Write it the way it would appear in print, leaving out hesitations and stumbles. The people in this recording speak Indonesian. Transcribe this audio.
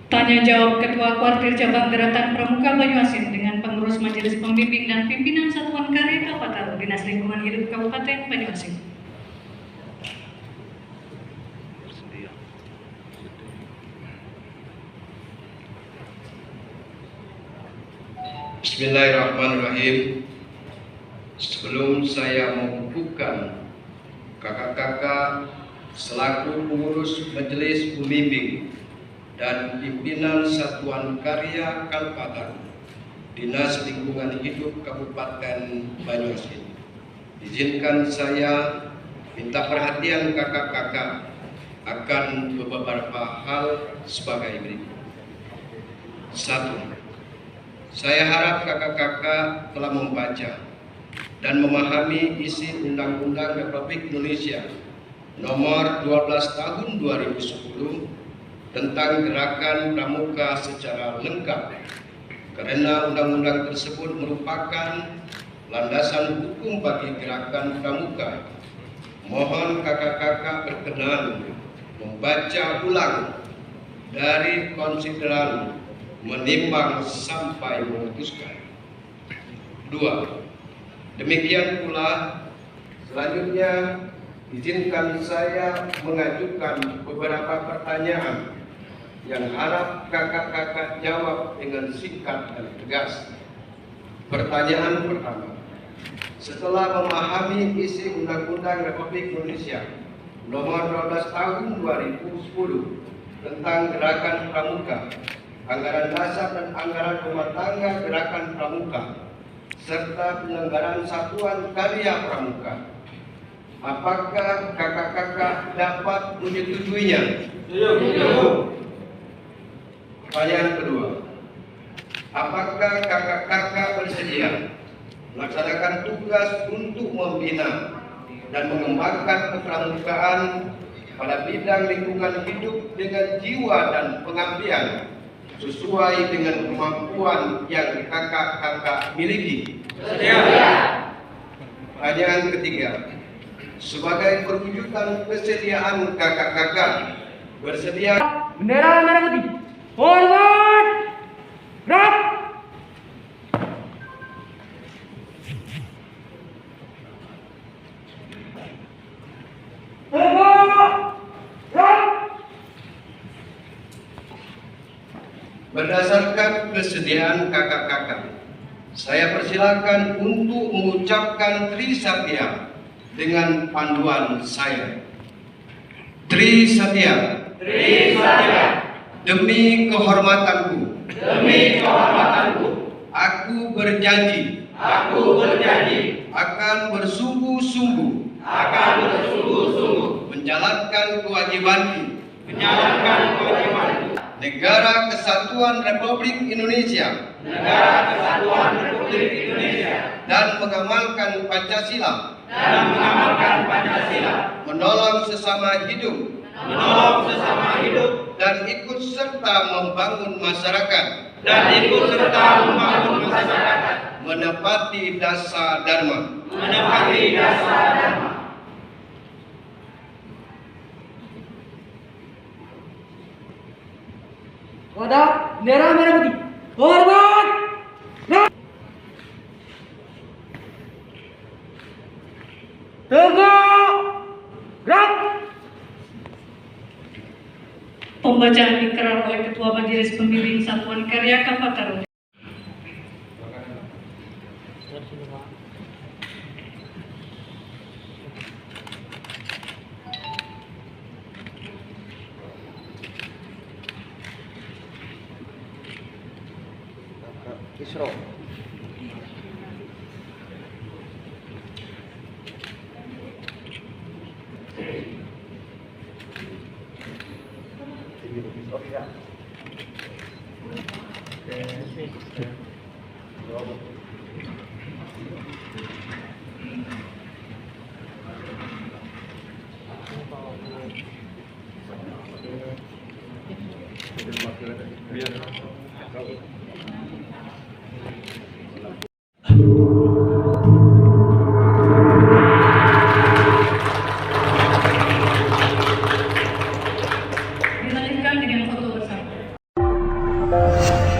Tanya jawab Ketua Kuartir Cabang Gerakan Pramuka Banyuasin dengan pengurus Majelis Pembimbing dan pimpinan Satuan Karya Kalpataru Dinas Lingkungan Hidup Kabupaten Banyuasin. Bismillahirrahmanirrahim. Sebelum saya mengukuhkan kakak-kakak selaku pengurus Majelis Pembimbing dan pimpinan Satuan Karya Kalpataru Dinas Lingkungan Hidup Kabupaten Banyuasin, izinkan saya minta perhatian kakak-kakak akan beberapa hal sebagai berikut. 1. Saya harap kakak-kakak telah membaca dan memahami isi Undang-Undang Republik Indonesia Nomor 12 Tahun 2010 tentang Gerakan Pramuka secara lengkap, karena undang-undang tersebut merupakan landasan hukum bagi Gerakan Pramuka. Mohon kakak-kakak berkenan membaca ulang dari konsideran, menimbang sampai memutuskan. 2. Demikian pula selanjutnya izinkan saya mengajukan beberapa pertanyaan yang harap kakak-kakak jawab dengan singkat dan tegas. Pertanyaan pertama, setelah memahami isi Undang-Undang Republik Indonesia Nomor 12 Tahun 2010 tentang Gerakan Pramuka, anggaran dasar dan anggaran rumah tangga Gerakan Pramuka, serta penyelenggaraan Satuan Karya Pramuka, apakah kakak-kakak dapat menyetujuinya? Setuju. Pertanyaan kedua, apakah kakak-kakak bersedia melaksanakan tugas untuk membina dan mengembangkan kepramukaan pada bidang lingkungan hidup dengan jiwa dan pengabdian sesuai dengan kemampuan yang kakak-kakak miliki? Sedia. Pertanyaan ketiga, sebagai perwujudan kesediaan kakak-kakak bersedia bendera merah putih, forward, gerak. Berdasarkan kesediaan kakak-kakak, saya persilakan untuk mengucapkan Trisatya dengan panduan saya. Trisatya. Trisatya. Demi kehormatanku. Demi kehormatanku. Aku berjanji. Aku berjanji. Akan bersungguh-sungguh. Akan bersungguh-sungguh. Menjalankan kewajibanku. Menjalankan kewajibanku. Negara Kesatuan Republik Indonesia. Negara Kesatuan Republik Indonesia. Dan mengamalkan Pancasila. Dan mengamalkan Pancasila. Menolong sesama hidup. Menolong sesama hidup. Dan ikut serta membangun masyarakat. Dan ikut serta membangun masyarakat. Menepati dasar dharma. Menepati dasar dharma. Kodak bendera merah putih, forward, gerak. Tegak, gerak. Pembacaan ikrar oleh Ketua Majelis Pembimbing Satuan Karya Kalpataru. Isro. Dilanjutkan dengan foto bersama. Gerak!